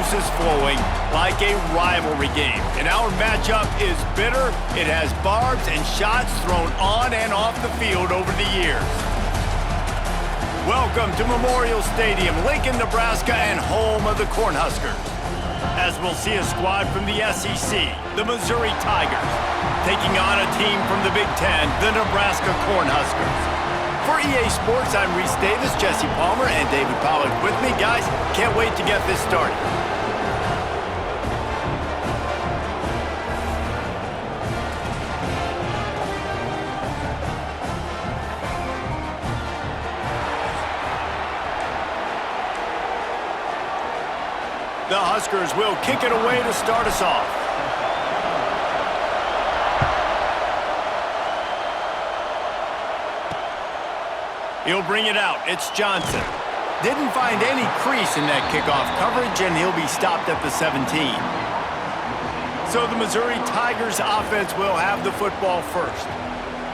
juices flowing like a rivalry game. And our matchup is bitter. It has barbs and shots thrown on and off the field over the years. Welcome to Memorial Stadium, Lincoln, Nebraska, and home of the Cornhuskers. As we'll see a squad from the SEC, the Missouri Tigers, taking on a team from the Big Ten, the Nebraska Cornhuskers. For EA Sports, I'm Reese Davis, Jesse Palmer, and David Pollack with me. Guys, can't wait to get this started. The Huskers will kick it away to start us off. He'll bring it out. It's Johnson. Didn't find any crease in that kickoff coverage, and he'll be stopped at the 17. So the Missouri Tigers offense will have the football first.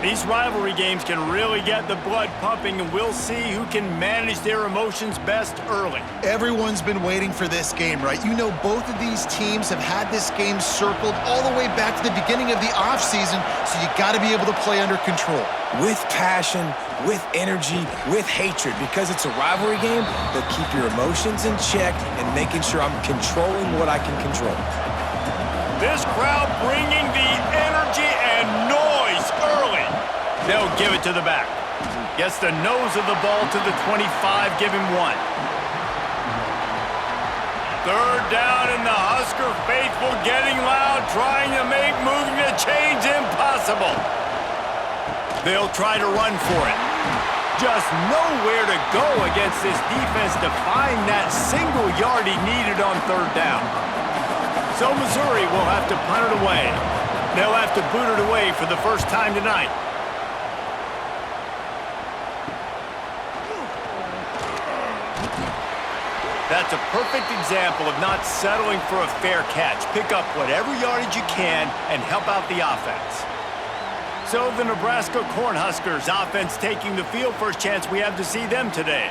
These rivalry games can really get the blood pumping, and we'll see who can manage their emotions best early. Everyone's been waiting for this game, right? You know, both of these teams have had this game circled all the way back to the beginning of the offseason, so you got to be able to play under control. With passion, with energy, with hatred, because it's a rivalry game, but keep your emotions in check and making sure I'm controlling what I can control. This crowd bringing the energy and noise early. They'll give it to the back. Gets the nose of the ball to the 25, give him one. Third down, and the Husker faithful getting loud, trying to make moving the chains impossible. They'll try to run for it. Just nowhere to go against this defense to find that single yard he needed on third down. So Missouri will have to punt it away. They'll have to boot it away for the first time tonight. That's a perfect example of not settling for a fair catch. Pick up whatever yardage you can and help out the offense. So the Nebraska Cornhuskers offense taking the field. First chance we have to see them today.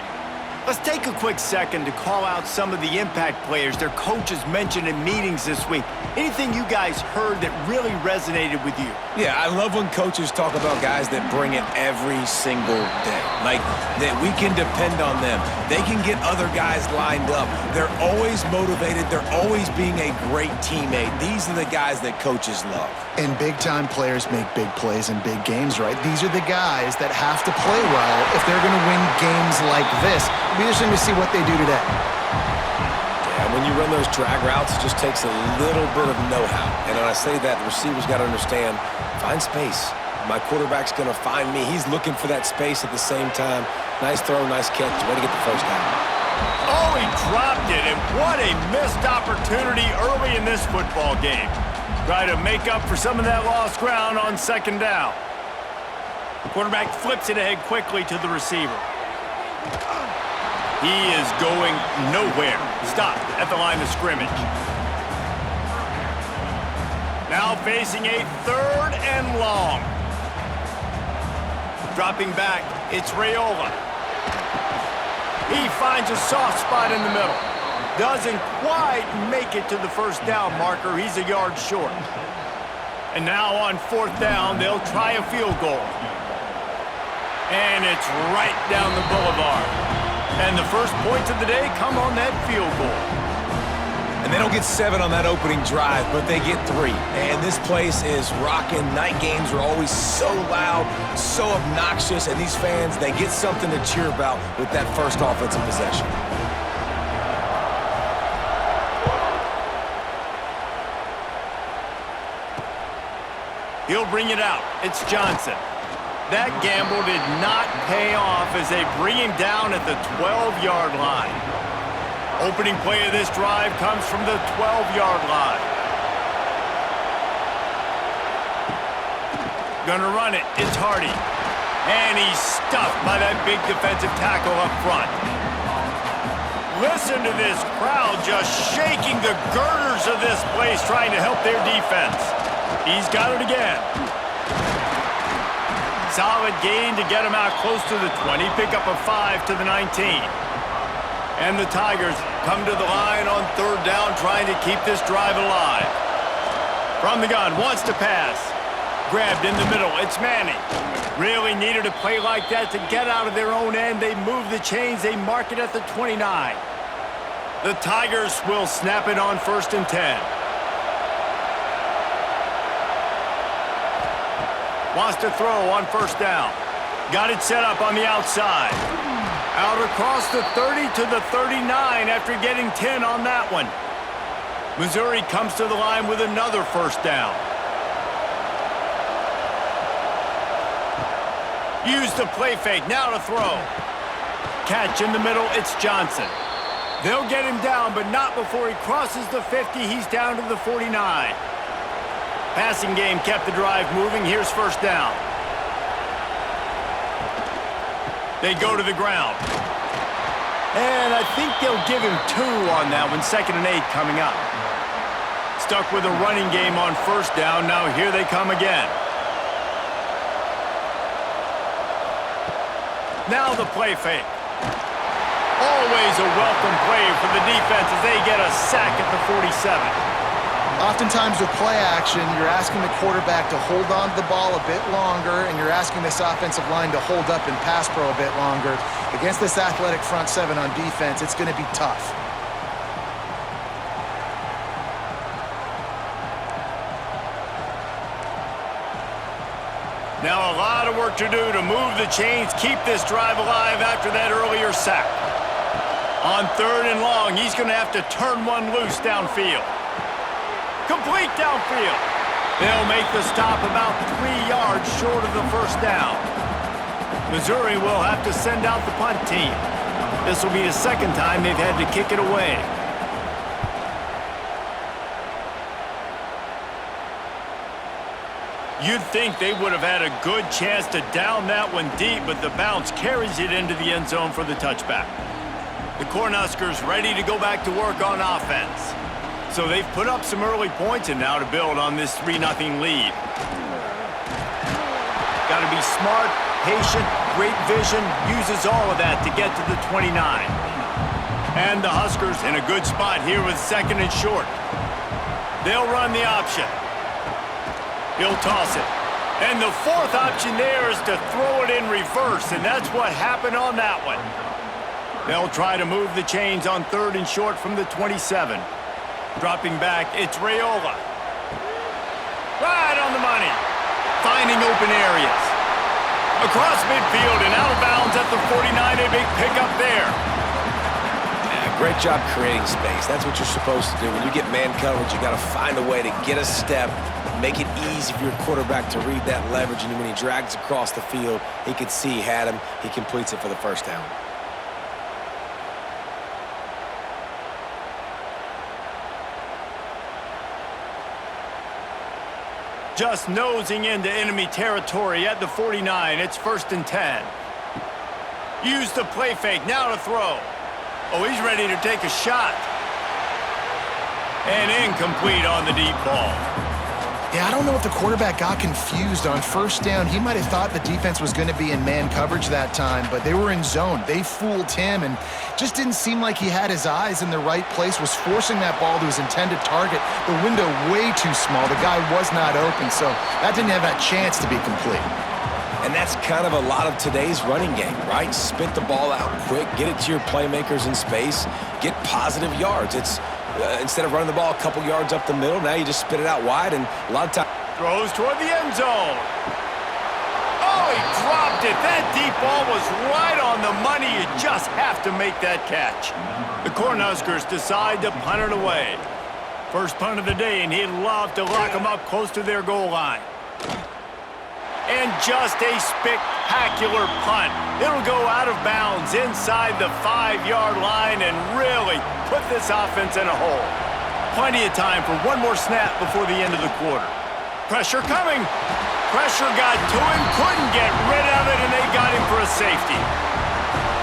Let's take a quick second to call out some of the impact players their coaches mentioned in meetings this week. Anything you guys heard that really resonated with you? Yeah, I love when coaches talk about guys that bring it every single day. Like, that we can depend on them. They can get other guys lined up. They're always motivated. They're always being a great teammate. These are the guys that coaches love. And big-time players make big plays in big games, right? These are the guys that have to play well if they're going to win games like this. It'll be interesting to see what they do today. Yeah, when you run those drag routes, it just takes a little bit of know-how. And when I say that, the receivers got to understand, find space. My quarterback's going to find me. He's looking for that space at the same time. Nice throw, nice catch. Way to get the first down. Oh, he dropped it, and what a missed opportunity early in this football game. Try to make up for some of that lost ground on second down. Quarterback flips it ahead quickly to the receiver. He is going nowhere. Stopped at the line of scrimmage. Now facing a third and long. Dropping back, it's Raiola. He finds a soft spot in the middle. Doesn't quite make it to the first down marker. He's a yard short. And now on fourth down, they'll try a field goal. And it's right down the boulevard. And the first points of the day come on that field goal. And they don't get 7 on that opening drive, but they get 3. And this place is rocking. Night games are always so loud, so obnoxious, and these fans, they get something to cheer about with that first offensive possession. He'll bring it out. It's Johnson. That gamble did not pay off as they bring him down at the 12-yard line. Opening play of this drive comes from the 12-yard line. Gonna run it. It's Hardy. And he's stuffed by that big defensive tackle up front. Listen to this crowd just shaking the girders of this place trying to help their defense. He's got it again. Solid gain to get him out close to the 20. Pick up a 5 to the 19. And the Tigers come to the line on third down, trying to keep this drive alive. From the gun, wants to pass. Grabbed in the middle, it's Manning. Really needed a play like that to get out of their own end. They move the chains, they mark it at the 29. The Tigers will snap it on 1st and 10. Wants to throw on 1st down. Got it set up on the outside. Out across the 30 to the 39 after getting 10 on that one. Missouri comes to the line with another 1st down. Use the play fake, now to throw. Catch in the middle, it's Johnson. They'll get him down, but not before he crosses the 50. He's down to the 49. Passing game kept the drive moving. Here's 1st down. They go to the ground. And I think they'll give him 2 on that one. 2nd and 8 coming up. Stuck with a running game on 1st down. Now here they come again. Now the play fake. Always a welcome play for the defense as they get a sack at the 47. Oftentimes with play action, you're asking the quarterback to hold on to the ball a bit longer, and you're asking this offensive line to hold up in pass pro a bit longer. Against this athletic front 7 on defense, it's going to be tough. Now a lot of work to do to move the chains, keep this drive alive after that earlier sack. On 3rd and long, he's going to have to turn one loose downfield. Complete downfield. They'll make the stop about 3 yards short of the 1st down. Missouri will have to send out the punt team. This will be the 2nd time they've had to kick it away. You'd think they would have had a good chance to down that one deep, but the bounce carries it into the end zone for the touchback. The Cornhuskers ready to go back to work on offense. So they've put up some early points and now to build on this 3-0 lead. Got to be smart, patient, great vision, uses all of that to get to the 29. And the Huskers in a good spot here with 2nd and short. They'll run the option. He'll toss it. And the 4th option there is to throw it in reverse, and that's what happened on that one. They'll try to move the chains on 3rd and short from the 27. Dropping back, it's Raiola. Right on the money. Finding open areas. Across midfield and out of bounds at the 49, a big pickup there. Yeah, great job creating space. That's what you're supposed to do. When you get man coverage, you got to find a way to get a step, make it easy for your quarterback to read that leverage, and when he drags across the field, he could see he had him. He completes it for the 1st down. Just nosing into enemy territory at the 49. It's 1st and 10. Use the play fake, now to throw. Oh, he's ready to take a shot. And incomplete on the deep ball. Yeah, I don't know if the quarterback got confused on 1st down. He might have thought the defense was going to be in man coverage that time, but they were in zone. They fooled him and just didn't seem like he had his eyes in the right place, was forcing that ball to his intended target. The window way too small. The guy was not open, so that didn't have that chance to be complete. And that's kind of a lot of today's running game, right? Spit the ball out quick, get it to your playmakers in space, get positive yards. It's instead of running the ball a couple yards up the middle, now you just spit it out wide, and a lot of times throws toward the end zone. Oh, he dropped it. That deep ball was right on the money. You just have to make that catch. The Cornhuskers decide to punt it away. First punt of the day, and he'd love to lock them up close to their goal line. And just a spectacular punt. It'll go out of bounds inside the 5-yard line and really put this offense in a hole. Plenty of time for one more snap before the end of the quarter. Pressure coming. Pressure got to him, couldn't get rid of it, and they got him for a safety.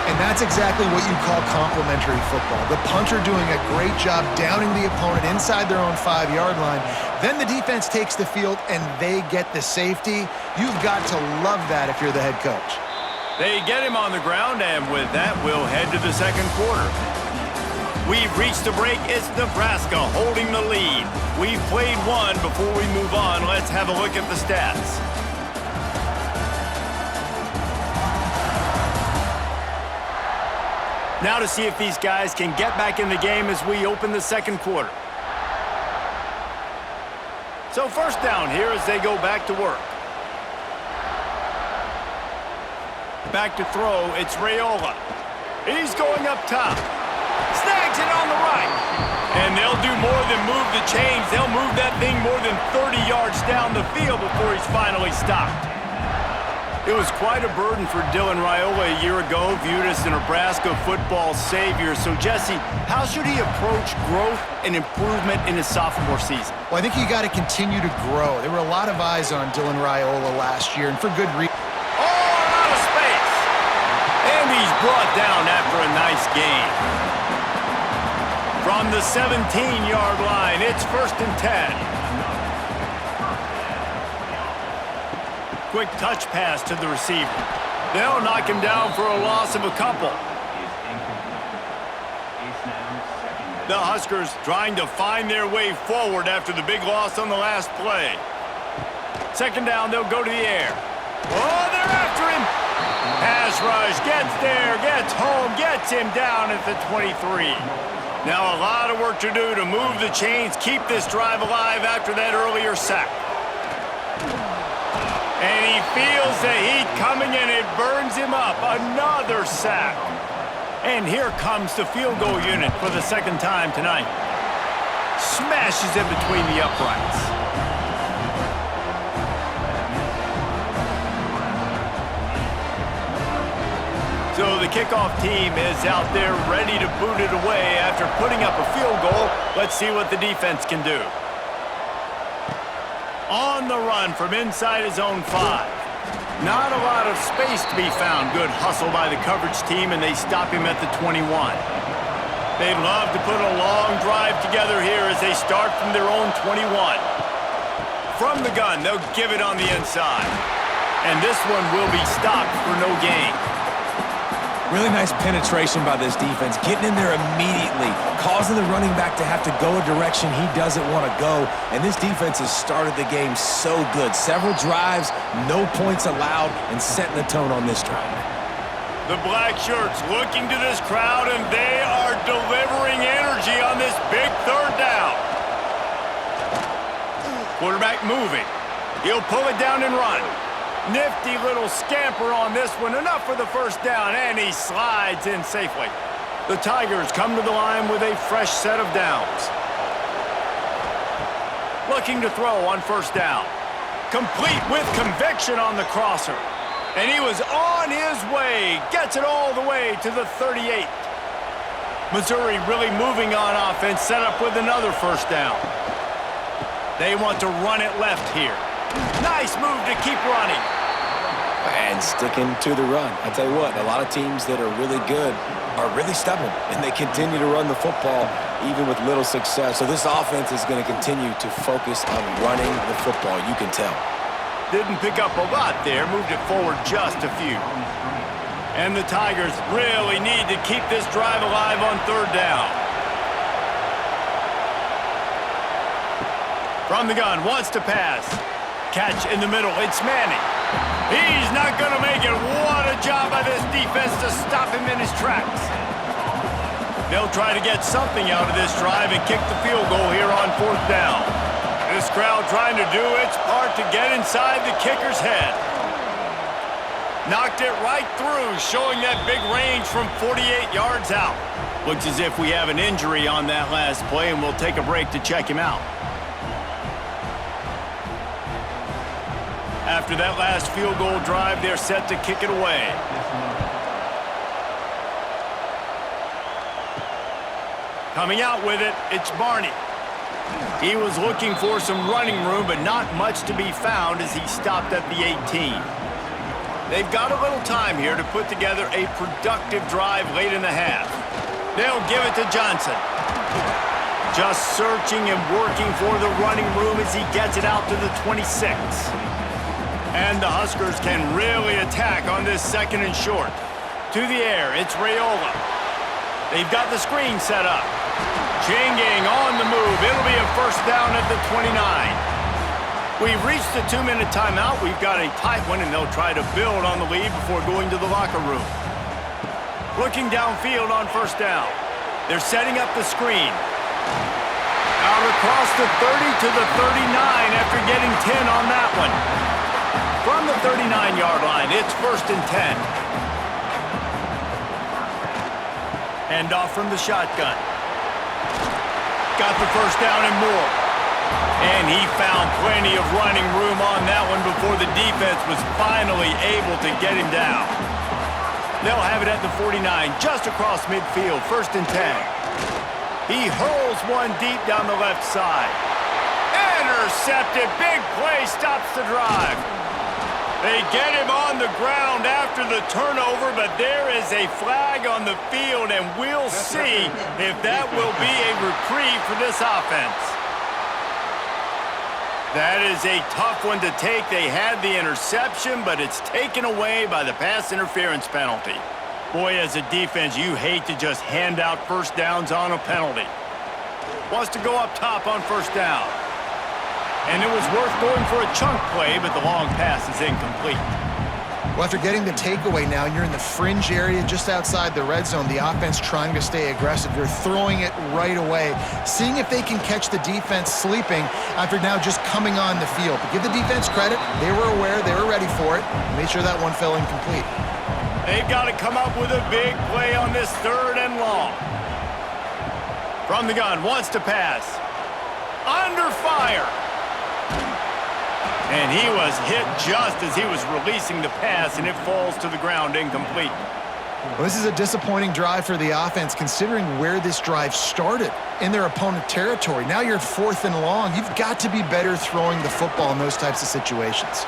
And that's exactly what you call complementary football. The punter doing a great job downing the opponent inside their own 5-yard line. Then the defense takes the field and they get the safety. You've got to love that if you're the head coach. They get him on the ground, and with that, we'll head to the second quarter. We've reached the break. It's Nebraska holding the lead. We've played one. Before we move on, let's have a look at the stats. Now to see if these guys can get back in the game as we open the second quarter. So first down here as they go back to work. Back to throw, it's Raiola. He's going up top. Snags it on the right. And they'll do more than move the chains. They'll move that thing more than 30 yards down the field before he's finally stopped. It was quite a burden for Dylan Raiola a year ago, viewed as the Nebraska football savior. So, Jesse, how should he approach growth and improvement in his sophomore season? Well, I think you got to continue to grow. There were a lot of eyes on Dylan Raiola last year, and for good reason. Oh, a lot of space. And he's brought down after a nice gain. From the 17-yard line, it's 1st and 10. Quick touch pass to the receiver. They'll knock him down for a loss of a couple. The Huskers trying to find their way forward after the big loss on the last play. Second down, they'll go to the air. Oh, they're after him. Pass rush, gets there, gets home, gets him down at the 23. Now a lot of work to do to move the chains, keep this drive alive after that earlier sack. And he feels the heat coming and it burns him up. Another sack. And here comes the field goal unit for the second time tonight. Smashes it between the uprights. So the kickoff team is out there ready to boot it away after putting up a field goal. Let's see what the defense can do. On the run from inside his own 5. Not a lot of space to be found. Good hustle by the coverage team, and they stop him at the 21. They'd love to put a long drive together here as they start from their own 21. From the gun, they'll give it on the inside. And this one will be stopped for no gain. Really nice penetration by this defense, getting in there immediately, causing the running back to have to go a direction he doesn't want to go. And this defense has started the game so good. Several drives, no points allowed, and setting the tone on this drive. The black shirts looking to this crowd, and they are delivering energy on this big third down. Quarterback moving. He'll pull it down and run. Nifty little scamper on this one. Enough for the first down, and he slides in safely. The Tigers come to the line with a fresh set of downs. Looking to throw on first down. Complete with conviction on the crosser. And he was on his way. Gets it all the way to the 38. Missouri really moving on offense, set up with another first down. They want to run it left here. Nice move to keep running. And sticking to the run. I tell you what, a lot of teams that are really good are really stubborn, and they continue to run the football even with little success. So this offense is going to continue to focus on running the football, you can tell. Didn't pick up a lot there, moved it forward just a few. And the Tigers really need to keep this drive alive on third down. From the gun, wants to pass. Catch in the middle, it's Manning. He's not going to make it. What a job by this defense to stop him in his tracks. They'll try to get something out of this drive and kick the field goal here on fourth down. This crowd trying to do its part to get inside the kicker's head. Knocked it right through, showing that big range from 48 yards out. Looks as if we have an injury on that last play, and we'll take a break to check him out. After that last field goal drive, they're set to kick it away. Coming out with it, it's Barney. He was looking for some running room, but not much to be found as he stopped at the 18. They've got a little time here to put together a productive drive late in the half. They'll give it to Johnson. Just searching and working for the running room as he gets it out to the 26. And the Huskers can really attack on this second and short. To the air, it's Raiola. They've got the screen set up. Chain gang on the move. It'll be a first down at the 29. We've reached the 2-minute timeout. We've got a tight one, and they'll try to build on the lead before going to the locker room. Looking downfield on first down. They're setting up the screen. Out across the 30 to the 39 after getting 10 on that one. From the 39-yard line, it's first and 10. Hand off from the shotgun. Got the first down and more. And he found plenty of running room on that one before the defense was finally able to get him down. They'll have it at the 49, just across midfield, first and 10. He hurls one deep down the left side. Intercepted, big play, stops the drive. They get him on the ground after the turnover, but there is a flag on the field, and we'll see if that will be a reprieve for this offense. That is a tough one to take. They had the interception, but it's taken away by the pass interference penalty. Boy, as a defense, you hate to just hand out first downs on a penalty. Wants to go up top on first down. And it was worth going for a chunk play, but the long pass is incomplete. Well, after getting the takeaway now, you're in the fringe area just outside the red zone. The offense trying to stay aggressive. You're throwing it right away, seeing if they can catch the defense sleeping after now just coming on the field. But give the defense credit. They were aware. They were ready for it. Made sure that one fell incomplete. They've got to come up with a big play on this third and long. From the gun, wants to pass. Under fire. And he was hit just as he was releasing the pass, and it falls to the ground incomplete. Well, this is a disappointing drive for the offense, considering where this drive started, in their opponent territory. Now you're at fourth and long. You've got to be better throwing the football in those types of situations.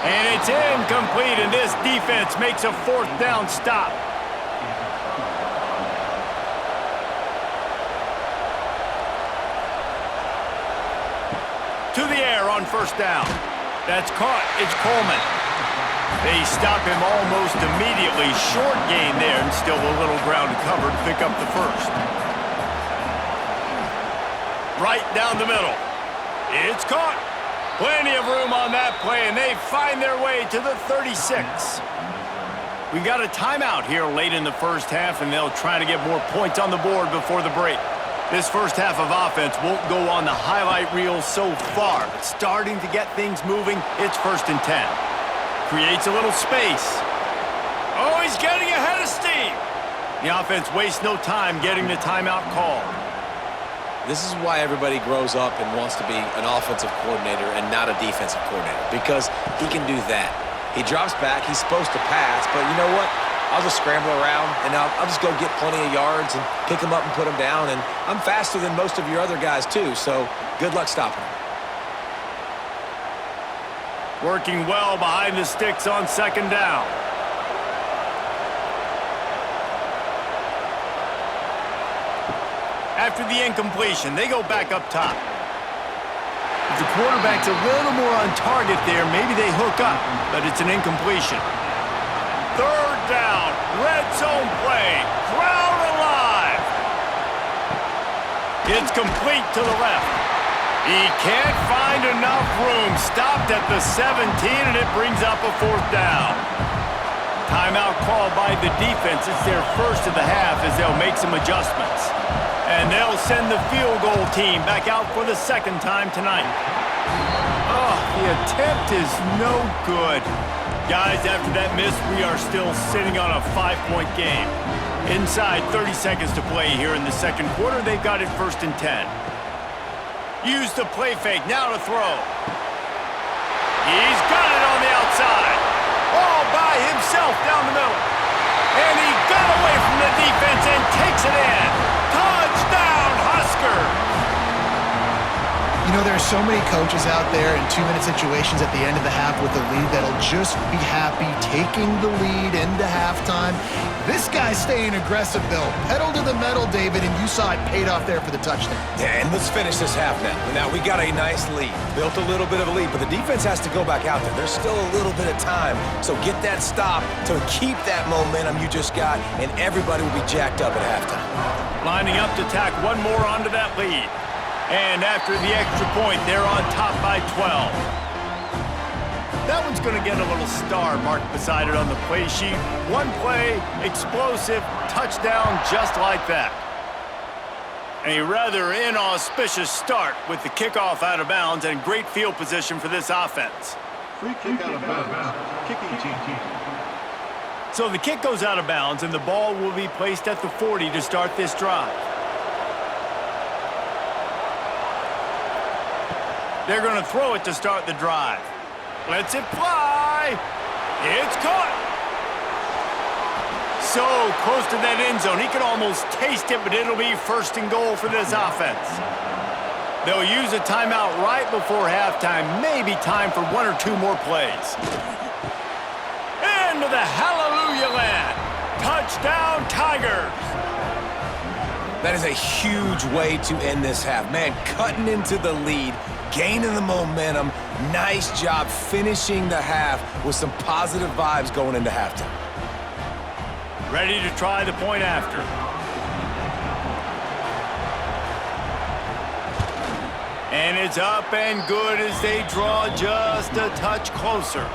And it's incomplete, and this defense makes a fourth down stop. To the air on first down. That's caught. It's Coleman. They stop him almost immediately. Short gain there, and still a little ground covered to pick up the first. Right down the middle. It's caught. Plenty of room on that play, and they find their way to the 36. We've got a timeout here late in the first half, and they'll try to get more points on the board before the break. This first half of offense won't go on the highlight reel so far, but starting to get things moving, it's first and 10. Creates a little space. Oh, he's getting ahead of steam. The offense wastes no time getting the timeout called. This is why everybody grows up and wants to be an offensive coordinator and not a defensive coordinator, because he can do that. He drops back, he's supposed to pass, but you know what? I'll just scramble around, and I'll just go get plenty of yards and pick them up and put them down, and I'm faster than most of your other guys, too, so good luck stopping them. Working well behind the sticks on second down. After the incompletion, they go back up top. If the quarterback's a little more on target there, maybe they hook up, but it's an incompletion. Third down, red zone play, crowd alive. It's complete to the left. He can't find enough room. Stopped at the 17, and it brings up a fourth down. Timeout called by the defense. It's their first of the half as they'll make some adjustments. And they'll send the field goal team back out for the second time tonight. Oh, the attempt is no good. Guys, after that miss, we are still sitting on a 5-point game. Inside 30 seconds to play here in the second quarter. They've got it first and 10. Use the play fake, now to throw. He's got it on the outside. All by himself down the middle. And he got away from the defense and takes it in. Touchdown, Huskers! You know, there are so many coaches out there in 2-minute situations at the end of the half with a lead that'll just be happy taking the lead into halftime. This guy's staying aggressive, though. Pedal to the metal, David, and you saw it paid off there for the touchdown. Yeah, and let's finish this half now. Now, we got a nice lead. Built a little bit of a lead, but the defense has to go back out there. There's still a little bit of time, so get that stop to keep that momentum you just got, and everybody will be jacked up at halftime. lining up to tack one more onto that lead. And after the extra point, they're on top by 12. That one's going to get a little star marked beside it on the play sheet. One play, explosive, touchdown just like that. A rather inauspicious start with the kickoff out of bounds and great field position for this offense. Free kick out of bounds. Kicking team. So the kick goes out of bounds and the ball will be placed at the 40 to start this drive. They're going to throw it to start the drive. Lets it fly. It's caught. So close to that end zone. He can almost taste it, but it'll be first and goal for this offense. They'll use a timeout right before halftime. Maybe time for one or two more plays. Into the hallelujah land. Touchdown, Tigers. That is a huge way to end this half. Man, cutting into the lead, gaining the momentum. Nice job finishing the half with some positive vibes going into halftime. Ready to try the point after. And it's up and good as they draw just a touch closer.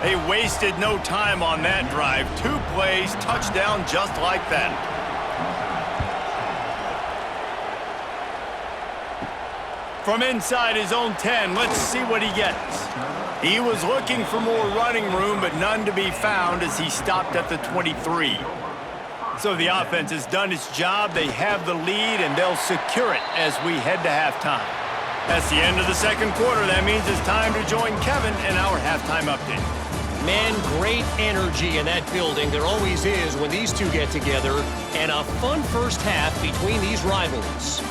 They wasted no time on that drive. 2 plays, touchdown just like that. From inside his own 10, let's see what he gets. He was looking for more running room, but none to be found as he stopped at the 23. So the offense has done its job. They have the lead, and they'll secure it as we head to halftime. That's the end of the second quarter. That means it's time to join Kevin in our halftime update. Man, great energy in that building. There always is when these two get together, and a fun first half between these rivals.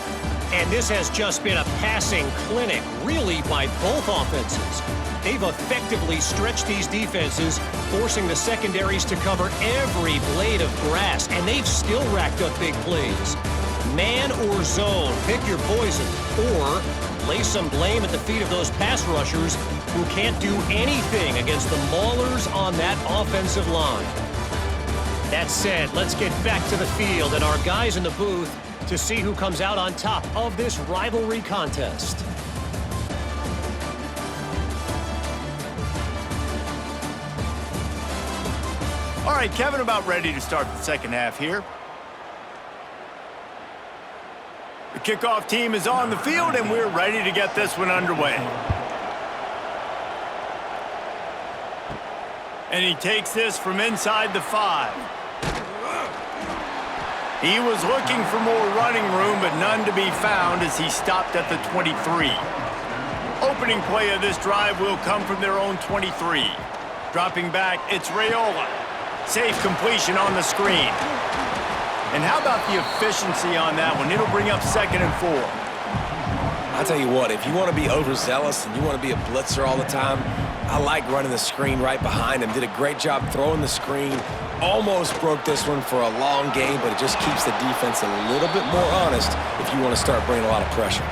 And this has just been a passing clinic, really, by both offenses. They've effectively stretched these defenses, forcing the secondaries to cover every blade of grass, and they've still racked up big plays. Man or zone, pick your poison, or lay some blame at the feet of those pass rushers who can't do anything against the maulers on that offensive line. That said, let's get back to the field and our guys in the booth to see who comes out on top of this rivalry contest. All right, Kevin, about ready to start the second half here. The kickoff team is on the field, and we're ready to get this one underway. And he takes this from inside the 5. He was looking for more running room, but none to be found as he stopped at the 23. Opening play of this drive will come from their own 23. Dropping back, it's Raiola. Safe completion on the screen. And how about the efficiency on that one? It'll bring up 2nd and 4. I'll tell you what, if you want to be overzealous and you want to be a blitzer all the time, I like running the screen right behind him. Did a great job throwing the screen. Almost broke this one for a long game, but it just keeps the defense a little bit more honest if you want to start bringing a lot of pressure.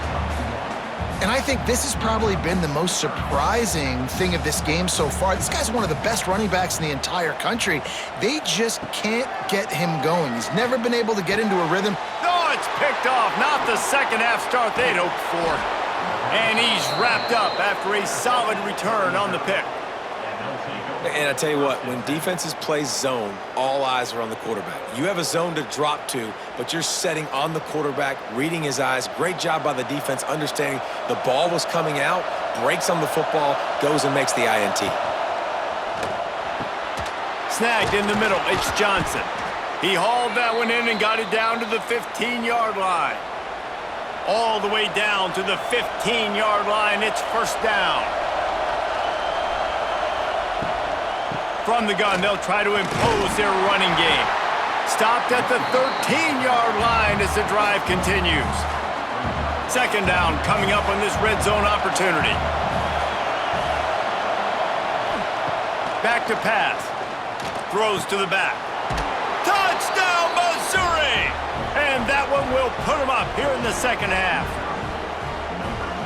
And I think this has probably been the most surprising thing of this game so far. This guy's one of the best running backs in the entire country. They just can't get him going. He's never been able to get into a rhythm. No, it's picked off. Not the second half start they'd hoped for. And he's wrapped up after a solid return on the pick. And I tell you what, when defenses play zone, all eyes are on the quarterback. You have a zone to drop to, but you're setting on the quarterback, reading his eyes. Great job by the defense, understanding the ball was coming out, breaks on the football, goes and makes the INT. Snagged in the middle, it's Johnson. He hauled that one in and got it down to the 15-yard line. All the way down to the 15-yard line, it's first down. From the gun, they'll try to impose their running game. Stopped at the 13-yard line as the drive continues. Second down coming up on this red zone opportunity. Back to pass. Throws to the back. Touchdown, Missouri! And that one will put them up here in the second half.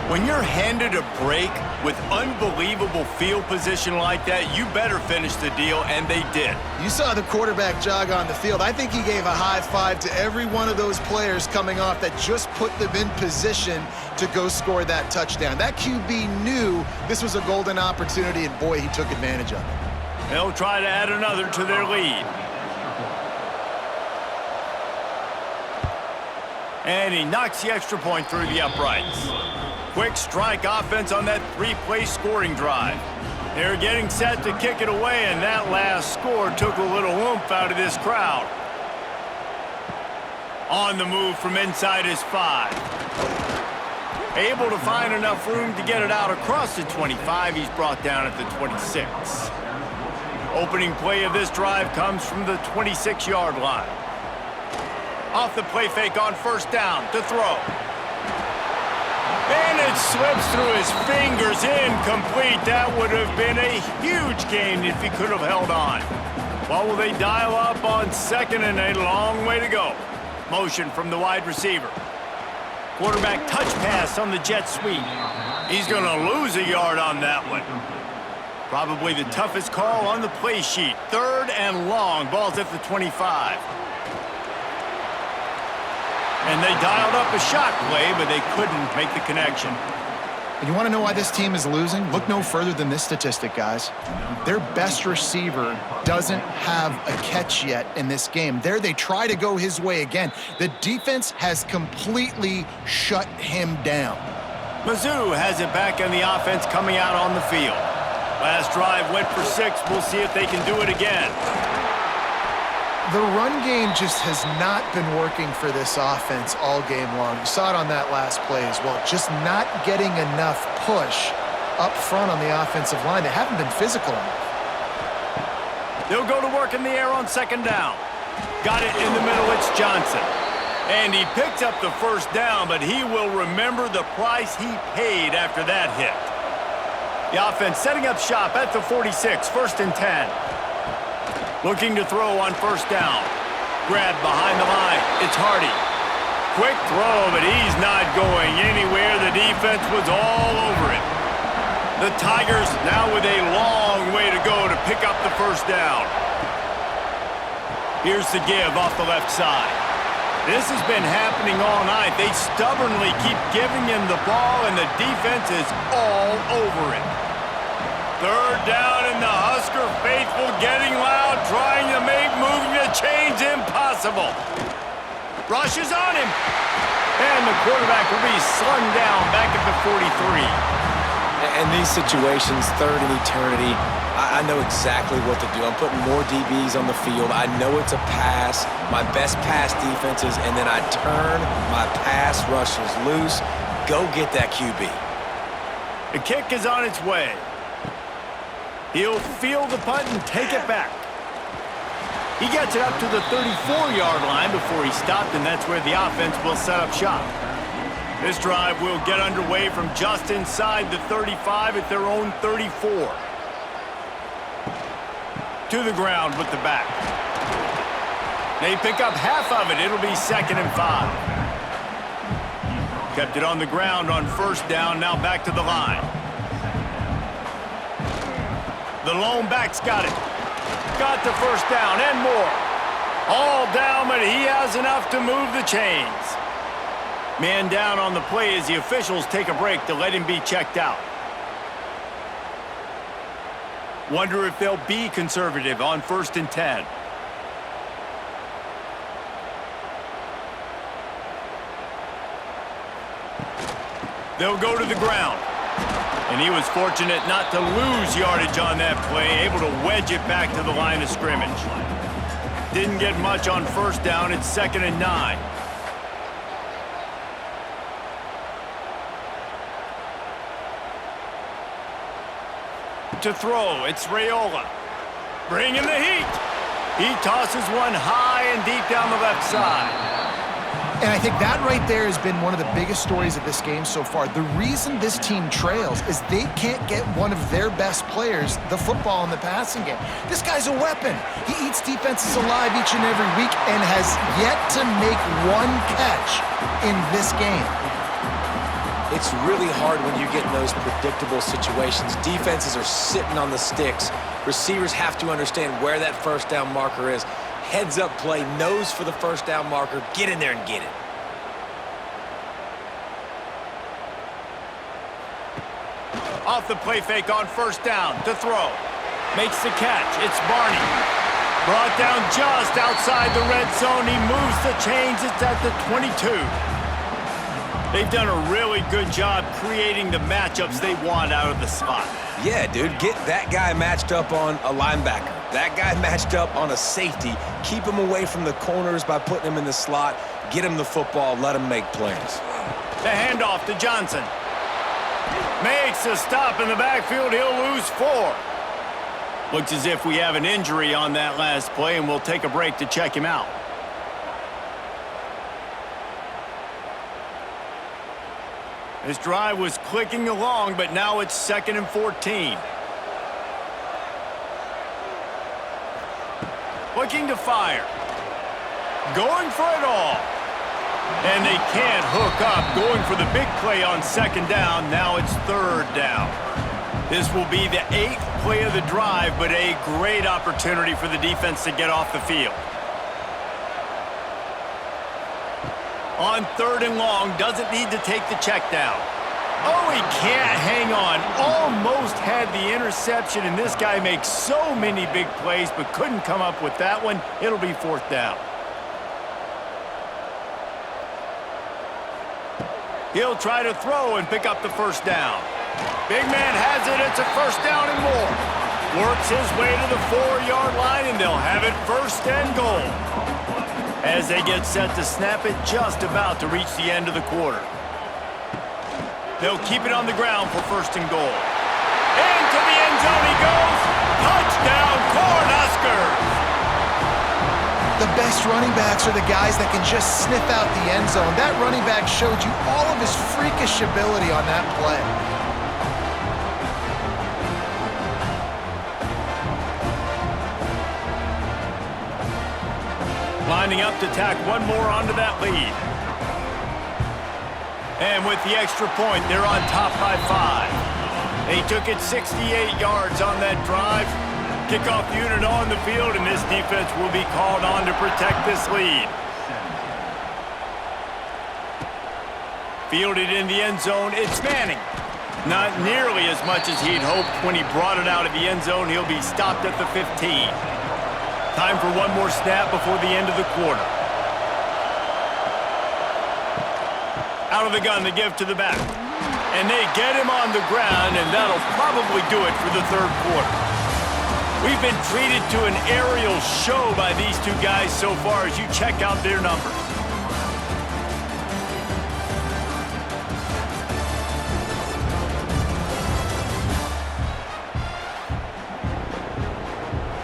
When you're handed a break with unbelievable field position like that, you better finish the deal, and they did. You saw the quarterback jog on the field. I think he gave a high five to every one of those players coming off that just put them in position to go score that touchdown. That QB knew this was a golden opportunity, and boy, he took advantage of it. They'll try to add another to their lead. And he knocks the extra point through the uprights. Quick strike offense on that three-play scoring drive. They're getting set to kick it away, and that last score took a little oomph out of this crowd. On the move from inside his 5. Able to find enough room to get it out across the 25. He's brought down at the 26. Opening play of this drive comes from the 26-yard line. Off the play fake on first down to throw. And it slips through his fingers, incomplete. That would have been a huge gain if he could have held on. Well, will they dial up on second and a long way to go? Motion from the wide receiver. Quarterback touch pass on the jet sweep. He's going to lose a yard on that one. Probably the toughest call on the play sheet. Third and long. Ball's at the 25. And they dialed up a shot play, but they couldn't make the connection. You want to know why this team is losing? Look no further than this statistic, guys. Their best receiver doesn't have a catch yet in this game. There they try to go his way again. The defense has completely shut him down. Mizzou has it back on the offense coming out on the field. Last drive went for 6. We'll see if they can do it again. The run game just has not been working for this offense all game long. You saw it on that last play as well. Just not getting enough push up front on the offensive line. They haven't been physical enough. They'll go to work in the air on second down. Got it in the middle. It's Johnson. And he picked up the first down, but he will remember the price he paid after that hit. The offense setting up shop at the 46, 1st and 10. Looking to throw on first down. Grab behind the line. It's Hardy. Quick throw, but he's not going anywhere. The defense was all over it. The Tigers now with a long way to go to pick up the first down. Here's the give off the left side. This has been happening all night. They stubbornly keep giving him the ball, and the defense is all over it. Third down, and the Husker faithful getting loud, trying to make moving the chains impossible. Rush is on him. And the quarterback will be slung down back at the 43. In these situations, third and eternity, I know exactly what to do. I'm putting more DBs on the field. I know it's a pass, my best pass defenses, and then I turn my pass rushers loose. Go get that QB. The kick is on its way. He'll field the punt and take it back. He gets it up to the 34-yard line before he stopped, and that's where the offense will set up shop. This drive will get underway from just inside the 35 at their own 34. To the ground with the back. They pick up half of it. It'll be 2nd and 5. Kept it on the ground on first down, now back to the line. The lone back's got it. Got the first down and more. All down, but he has enough to move the chains. Man down on the play as the officials take a break to let him be checked out. Wonder if they'll be conservative on 1st and 10. They'll go to the ground. And he was fortunate not to lose yardage on that play, able to wedge it back to the line of scrimmage. Didn't get much on first down. It's 2nd and 9. To throw, it's Raiola. Bringing the heat. He tosses one high and deep down the left side. And I think that right there has been one of the biggest stories of this game so far. The reason this team trails is they can't get one of their best players the football in the passing game. This guy's a weapon. He eats defenses alive each and every week and has yet to make one catch in this game. It's really hard when you get in those predictable situations. Defenses are sitting on the sticks. Receivers have to understand where that first down marker is. Heads up play, nose for the first down marker. Get in there and get it. Off the play fake on first down to throw. Makes the catch. It's Barney. Brought down just outside the red zone. He moves the chains. It's at the 22. They've done a really good job creating the matchups they want out of the spot. Yeah, dude, get that guy matched up on a linebacker. That guy matched up on a safety. Keep him away from the corners by putting him in the slot. Get him the football. Let him make plays. The handoff to Johnson. Makes a stop in the backfield. He'll lose 4. Looks as if we have an injury on that last play, and we'll take a break to check him out. This drive was clicking along, but now it's 2nd and 14. Looking to fire. Going for it all. And they can't hook up. Going for the big play on 2nd down. Now it's 3rd down. This will be the 8th play of the drive, but a great opportunity for the defense to get off the field. On 3rd and long, doesn't need to take the check down. Oh, he can't hang on. Almost had the interception, and this guy makes so many big plays, but couldn't come up with that one. It'll be 4th down. He'll try to throw and pick up the first down. Big man has it. It's a first down and more. Works his way to the 4-yard line, and they'll have it 1st and goal. As they get set to snap it, just about to reach the end of the quarter. They'll keep it on the ground for 1st and goal. Into the end zone he goes. Touchdown, Cornhuskers! The best running backs are the guys that can just sniff out the end zone. That running back showed you all of his freakish ability on that play. Lining up to tack one more onto that lead. And with the extra point, they're on top by 5. They took it 68 yards on that drive. Kickoff unit on the field, and this defense will be called on to protect this lead. Fielded in the end zone, it's Manning. Not nearly as much as he'd hoped when he brought it out of the end zone. He'll be stopped at the 15. Time for one more snap before the end of the quarter. Out of the gun to give to the back. And they get him on the ground, and that'll probably do it for the 3rd quarter. We've been treated to an aerial show by these two guys so far as you check out their numbers.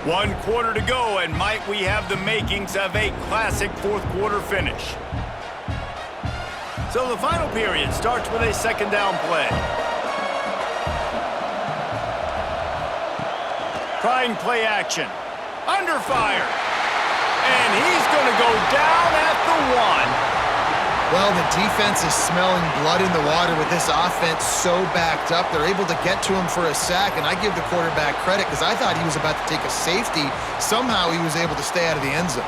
One quarter to go, and might we have the makings of a classic 4th quarter finish. So the final period starts with a 2nd down play. Trying play action. Under fire. And he's going to go down at the 1. Well, the defense is smelling blood in the water with this offense so backed up. They're able to get to him for a sack, and I give the quarterback credit because I thought he was about to take a safety. Somehow he was able to stay out of the end zone.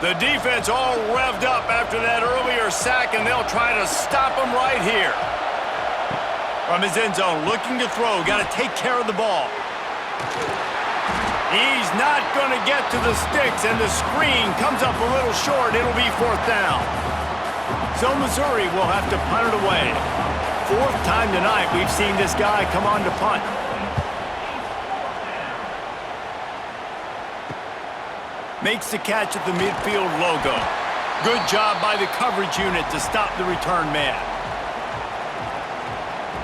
The defense all revved up after that earlier sack, and they'll try to stop him right here. From his end zone, looking to throw. Got to take care of the ball. He's not going to get to the sticks, and the screen comes up a little short. It'll be 4th down. So Missouri will have to punt it away. 4th time tonight we've seen this guy come on to punt. Makes the catch at the midfield logo. Good job by the coverage unit to stop the return man.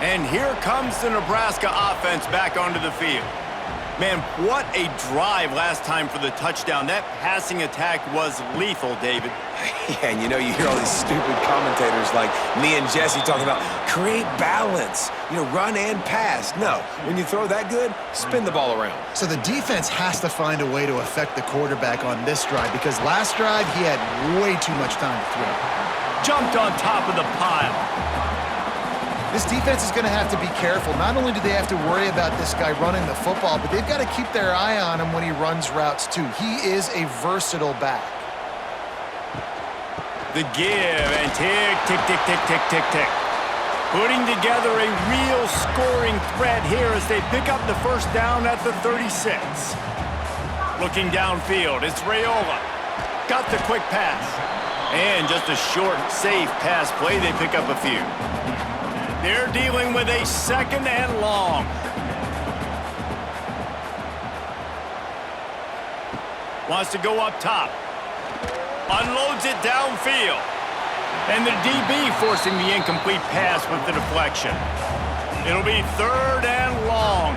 And here comes the Nebraska offense back onto the field. Man, what a drive last time for the touchdown. That passing attack was lethal, David. Yeah, and you know, you hear all these stupid commentators like me and Jesse talking about create balance, you know, run and pass. No, when you throw that good, spin the ball around. So the defense has to find a way to affect the quarterback on this drive because last drive he had way too much time to throw. Jumped on top of the pile. This defense is going to have to be careful. Not only do they have to worry about this guy running the football, but they've got to keep their eye on him when he runs routes too. He is a versatile back. The give and tick, tick, tick, tick, tick, tick, tick. Putting together a real scoring threat here as they pick up the first down at the 36. Looking downfield, it's Raiola. Got the quick pass. And just a short, safe pass play, they pick up a few. They're dealing with a 2nd and long. Wants to go up top. Unloads it downfield. And the DB forcing the incomplete pass with the deflection. It'll be 3rd and long.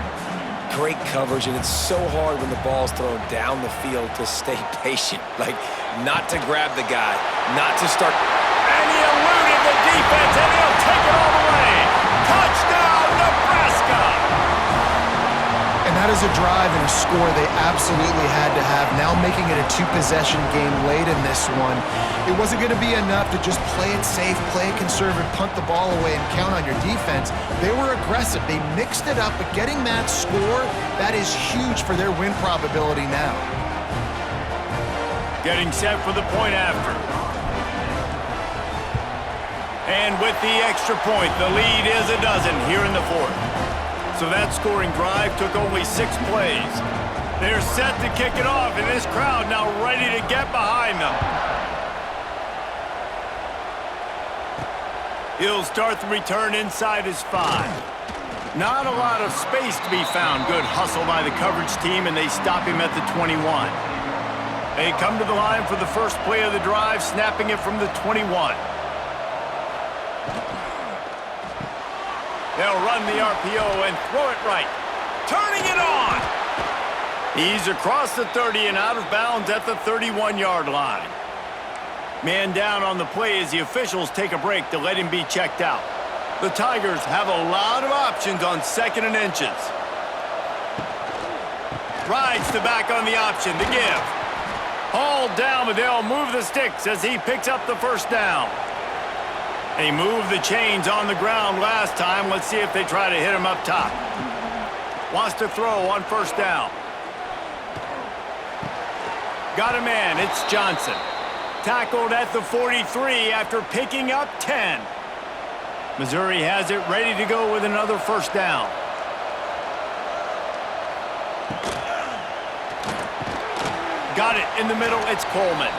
Great coverage, and it's so hard when the ball's thrown down the field to stay patient. Like, not to grab the guy, not to start. And he eluded the defense, and he'll take it all the way. Touchdown, Nebraska! And that is a drive and a score they absolutely had to have. Now making it a 2-possession game late in this one. It wasn't going to be enough to just play it safe, play it conservative, punt the ball away, and count on your defense. They were aggressive. They mixed it up, but getting that score, that is huge for their win probability now. Getting set for the point after. And with the extra point, the lead is a dozen here in the 4th. So that scoring drive took only 6 plays. They're set to kick it off, and this crowd now ready to get behind them. He'll start the return inside his 5. Not a lot of space to be found. Good hustle by the coverage team, and they stop him at the 21. They come to the line for the first play of the drive, snapping it from the 21. They'll run the RPO and throw it right. Turning it on! He's across the 30 and out of bounds at the 31-yard line. Man down on the play as the officials take a break to let him be checked out. The Tigers have a lot of options on 2nd and inches. Rides the back on the option, the give. Hauled down, but they'll move the sticks as he picks up the first down. They moved the chains on the ground last time. Let's see if they try to hit him up top. Wants to throw on 1st down. Got a man, it's Johnson. Tackled at the 43 after picking up 10. Missouri has it ready to go with another 1st down. Got it in the middle, it's Coleman.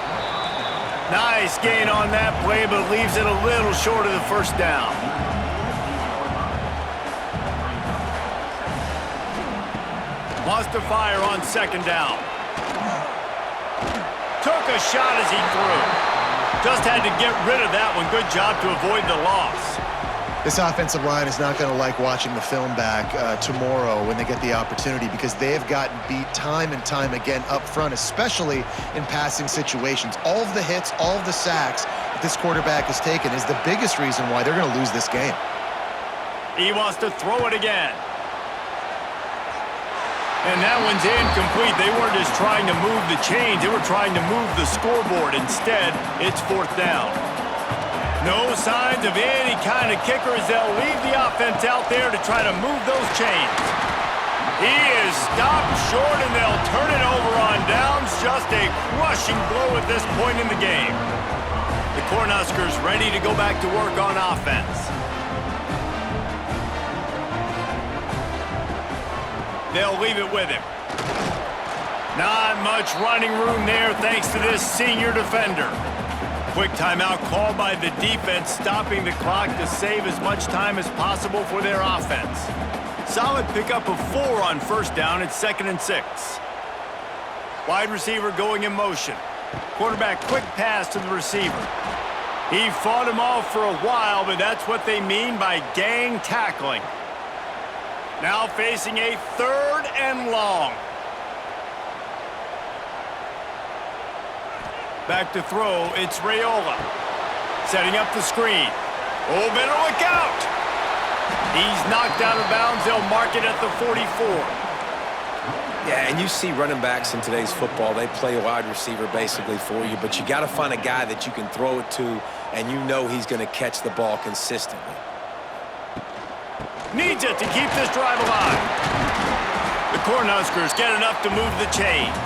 Nice gain on that play, but leaves it a little short of the 1st down. Wants to fire on 2nd down. Took a shot as he threw. Just had to get rid of that one. Good job to avoid the loss. This offensive line is not going to like watching the film back tomorrow when they get the opportunity because they have gotten beat time and time again up front, especially in passing situations. All of the hits, all of the sacks that this quarterback has taken is the biggest reason why they're going to lose this game. He wants to throw it again. And that one's incomplete. They weren't just trying to move the chains. They were trying to move the scoreboard. Instead, it's 4th down. No signs of any kind of kickers. They'll leave the offense out there to try to move those chains. He is stopped short, and they'll turn it over on downs. Just a crushing blow at this point in the game. The Cornhuskers ready to go back to work on offense. They'll leave it with him. Not much running room there thanks to this senior defender. Quick timeout called by the defense, stopping the clock to save as much time as possible for their offense. Solid pickup of 4 on 1st down. It's 2nd and 6. Wide receiver going in motion. Quarterback quick pass to the receiver. He fought him off for a while, but that's what they mean by gang tackling. Now facing a 3rd and long. Back to throw, it's Raiola. Setting up the screen. Oh, better look out! He's knocked out of bounds. They'll mark it at the 44. Yeah, and you see running backs in today's football, they play wide receiver basically for you, but you got to find a guy that you can throw it to, and you know he's going to catch the ball consistently. Needs it to keep this drive alive. The Cornhuskers get enough to move the chains.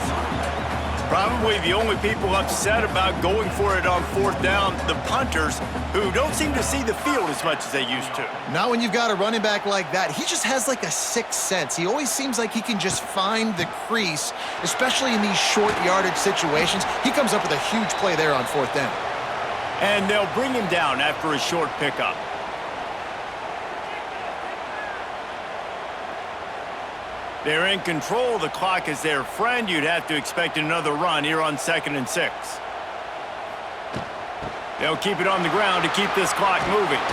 Probably the only people upset about going for it on 4th down, the punters, who don't seem to see the field as much as they used to. Not when you've got a running back like that. He just has like a sixth sense. He always seems like he can just find the crease, especially in these short yardage situations. He comes up with a huge play there on 4th down. And they'll bring him down after a short pickup. They're in control. The clock is their friend. You'd have to expect another run here on 2nd and 6. They'll keep it on the ground to keep this clock moving.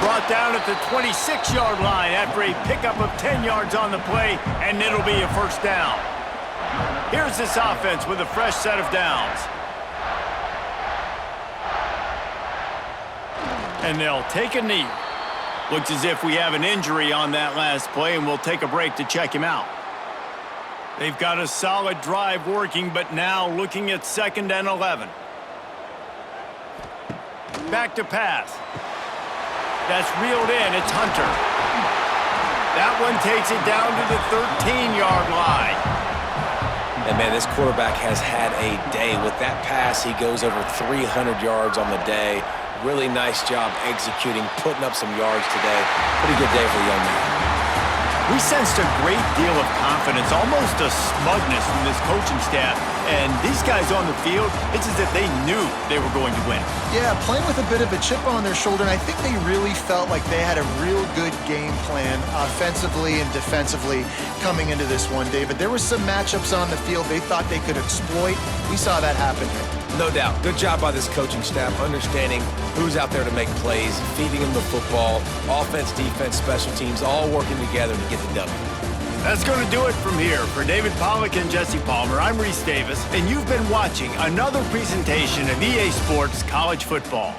Brought down at the 26-yard line after a pickup of 10 yards on the play, and it'll be a 1st down. Here's this offense with a fresh set of downs. And they'll take a knee. Looks as if we have an injury on that last play, and we'll take a break to check him out. They've got a solid drive working, but now looking at 2nd and 11. Back to pass. That's reeled in. It's Hunter. That one takes it down to the 13-yard line. And, man, this quarterback has had a day. With that pass, he goes over 300 yards on the day. Really nice job executing, putting up some yards today. Pretty good day for the young man. We sensed a great deal of confidence, almost a smugness from this coaching staff. And these guys on the field, it's as if they knew they were going to win. Yeah, playing with a bit of a chip on their shoulder, and I think they really felt like they had a real good game plan offensively and defensively coming into this one, David. There were some matchups on the field they thought they could exploit. We saw that happen here. No doubt. Good job by this coaching staff, understanding who's out there to make plays, feeding them the football, offense, defense, special teams, all working together to get the W. That's going to do it from here. For David Pollack and Jesse Palmer, I'm Reese Davis, and you've been watching another presentation of EA Sports College Football.